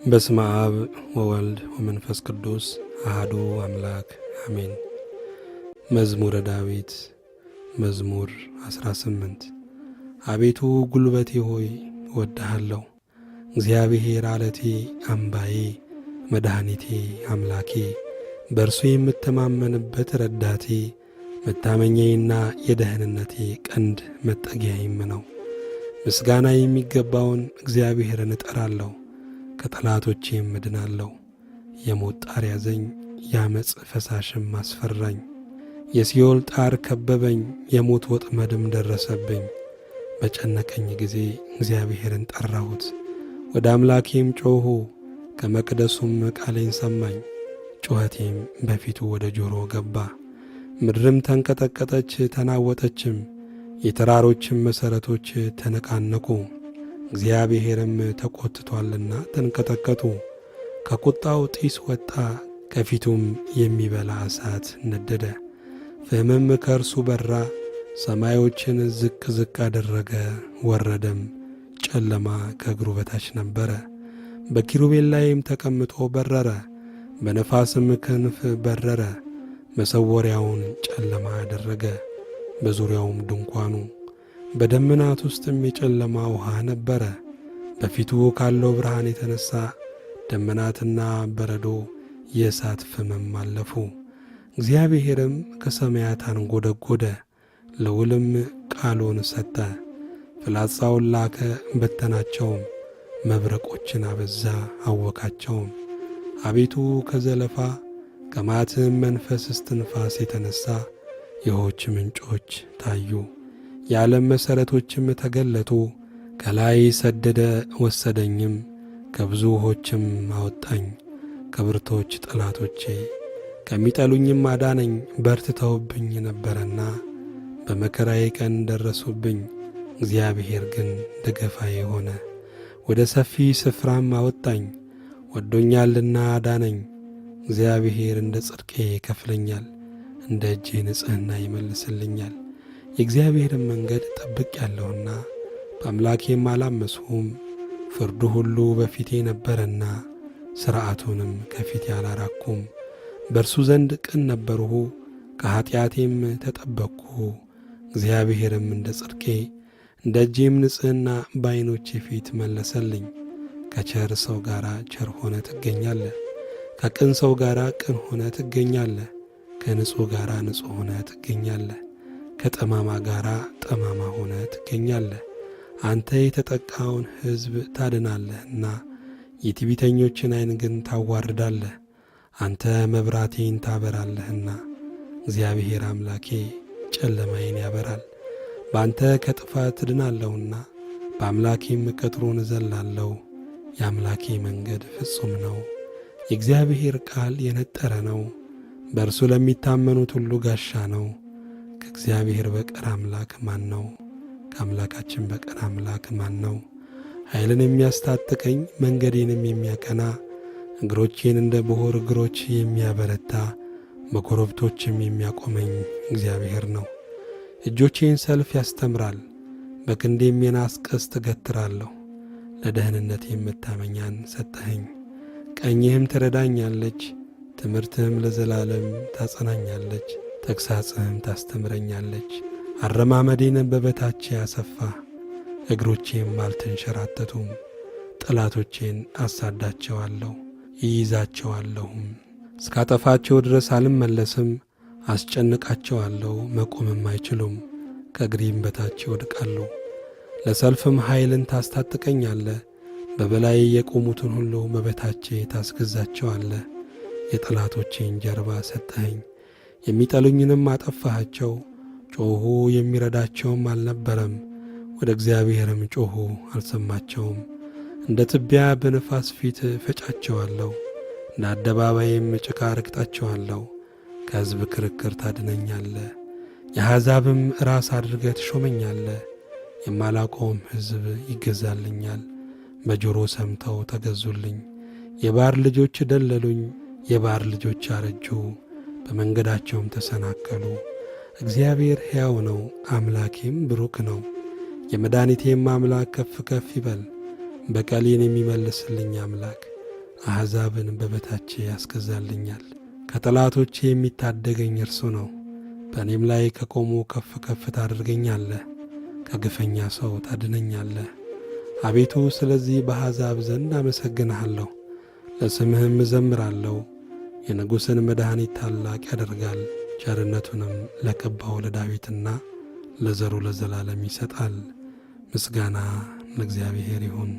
በስመ አብ ወወልድ ወመንፈስ ቅዱስ አሐዱ አምላክ አሜን። መዝሙረ ዳዊት መዝሙር 18 አቤቱ ጉልበቴ ሆይ እወድሃለሁ። እግዚአብሔር ዓለቴ አምባዬ መድኃኒቴ አምላኬ በእርሱ የምተማመንበት ረዳቴ መታመኛዬና የደህንነቴ ቀንድ መጠጊያዬም ነው። ምስጋና የሚገባውን እግዚአብሔርን እጠራለሁ፣ ከጠላቶቼም እድናለሁ። የሞት ጣር ያዘኝ፣ የዓመፅ ፈሳሽም አስፈራኝ። የሲኦል ጣር ከበበኝ፣ የሞት ወጥመድም ደረሰብኝ። በጨነቀኝ ጊዜ እግዚአብሔርን ጠራሁት፣ ወደ አምላኬም ጮኹ። ከመቅደሱም ቃሌን ሰማኝ፣ ጩኸቴም በፊቱ ወደ ጆሮ ገባ። ምድርም ተንቀጠቀጠች ተናወጠችም፣ የተራሮችም መሠረቶች ተነቃነቁ። እግዚአብሔርም ተቈጥቶአልና ተንቀጠቀጡ። ከቁጣው ጢስ ወጣ፣ ከፊቱም የሚበላ እሳት ነደደ። ፍምም ከእርሱ በራ፣ ሰማዮችን ዝቅ ዝቅ አደረገ፣ ወረደም። ጨለማ ከእግሩ በታች ነበረ። በኪሩቤል ላይም ተቀምጦ በረረ፣ በነፋስም ክንፍ በረረ። መሰወሪያውን ጨለማ አደረገ፣ በዙሪያውም ድንኳኑ። በደመናት ውስጥም የጨለማ ውሃ ነበረ። በፊቱ ካለው ብርሃን የተነሣ ደመናትና በረዶ የእሳት ፍምም አለፉ። እግዚአብሔርም ከሰማያት አንጐደጐደ፣ ልዑልም ቃሉን ሰጠ። ፍላጻውን ላከ በተናቸውም፣ መብረቆችን አበዛ አወካቸውም። አቤቱ ከዘለፋ ከመዓትህም መንፈስ እስትንፋስ የተነሣ የውኆች ምንጮች ታዩ። የዓለም መሠረቶችም ተገለጡ። ከላይ ሰደደ ወሰደኝም፣ ከብዙ ውኆችም አወጣኝ። ከብርቶች ጠላቶቼ ከሚጠሉኝም አዳነኝ። በርትተውብኝ ነበረና በመከራዬ ቀን ደረሱብኝ። እግዚአብሔር ግን ደገፋዬ ሆነ፣ ወደ ሰፊ ስፍራም አወጣኝ። ወዶኛልና አዳነኝ። እግዚአብሔር እንደ ጽድቄ ይከፍለኛል፣ እንደ እጄ ንጽሕና ይመልስልኛል። የእግዚአብሔርን መንገድ ጠብቄአለሁና በአምላኬም አላመፅሁም። ፍርዱ ሁሉ በፊቴ ነበረና ሥርዓቱንም ከፊቴ አላራቅሁም። በእርሱ ዘንድ ቅን ነበርሁ፣ ከኀጢአቴም ተጠበቅሁ። እግዚአብሔርም እንደ ጽድቄ እንደ እጄም ንጽሕና በዐይኖቼ ፊት መለሰልኝ። ከቸር ሰው ጋር ቸር ሆነ ትገኛለህ፣ ከቅን ሰው ጋር ቅን ሆነ ትገኛለህ። ከንጹሕ ጋር ንጹሕ ሆነ ትገኛለህ፣ ከጠማማ ጋር ጠማማ ሆነ ትገኛለህ። አንተ የተጠቃውን ሕዝብ ታድናለህና የትዕቢተኞችን ዐይን ግን ታዋርዳለህ። አንተ መብራቴን ታበራለህና እግዚአብሔር አምላኬ ጨለማዬን ያበራል። በአንተ ከጥፋት እድናለሁና በአምላኬም ቅጥሩን እዘላለሁ። የአምላኬ መንገድ ፍጹም ነው፣ የእግዚአብሔር ቃል የነጠረ ነው። በእርሱ ለሚታመኑት ሁሉ ጋሻ ነው። ከእግዚአብሔር በቀር አምላክ ማን ነው? ከአምላካችን በቀር አምላክ ማን ነው? ኃይልን የሚያስታጥቀኝ መንገዴንም የሚያቀና እግሮቼን እንደ ብሆር እግሮች የሚያበረታ በኮረብቶችም የሚያቆመኝ እግዚአብሔር ነው። እጆቼን ሰልፍ ያስተምራል፣ በክንዴም የናስ ቀስት እገትራለሁ። ለደህንነቴም መታመኛን ሰጠኸኝ። ቀኝህም ትረዳኛለች፣ ትምህርትህም ለዘላለም ታጸናኛለች። ተግሣጽህም ታስተምረኛለች። አረማመዴን በበታቼ አሰፋ፣ እግሮቼም አልተንሸራተቱም። ጠላቶቼን አሳዳቸዋለሁ ይይዛቸዋለሁም። እስካጠፋቸው ድረስ አልመለስም። አስጨንቃቸዋለሁ፣ መቆምም አይችሉም። ከእግሬም በታች ይወድቃሉ። ለሰልፍም ኃይልን ታስታጥቀኛለህ። በበላይ የቆሙትን ሁሉ በበታቼ ታስገዛቸዋለህ። የጠላቶቼን ጀርባ ሰጠኸኝ፣ የሚጠሉኝንም አጠፋሃቸው። ጮኹ፣ የሚረዳቸውም አልነበረም። ወደ እግዚአብሔርም ጮኹ፣ አልሰማቸውም። እንደ ትቢያ በነፋስ ፊት ፈጫቸዋለሁ፣ እንደ አደባባይም ጭቃ ረግጣቸዋለሁ። ከሕዝብ ክርክር ታድነኛለህ፣ የአሕዛብም ራስ አድርገህ ትሾመኛለህ። የማላውቀውም ሕዝብ ይገዛልኛል። በጆሮ ሰምተው ተገዙልኝ። የባር ልጆች ደለሉኝ፣ የባር ልጆች አረጁ፣ በመንገዳቸውም ተሰናከሉ። እግዚአብሔር ሕያው ነው፣ አምላኬም ብሩክ ነው። የመድኃኒቴም አምላክ ከፍ ከፍ ይበል። በቀሌን የሚመልስልኝ አምላክ አሕዛብን በበታቼ ያስገዛልኛል። ከጠላቶቼ የሚታደገኝ እርሱ ነው። በእኔም ላይ ከቆሙ ከፍ ከፍ ታደርገኛለህ፣ ከግፈኛ ሰው ታድነኛለህ። አቤቱ ስለዚህ በአሕዛብ ዘንድ አመሰግንሃለሁ፣ ለስምህም እዘምራለሁ። የንጉሥን መድኃኒት ታላቅ ያደርጋል፣ ቸርነቱንም ለቀባው ለዳዊትና ለዘሩ ለዘላለም ይሰጣል። ምስጋና ለእግዚአብሔር ይሁን።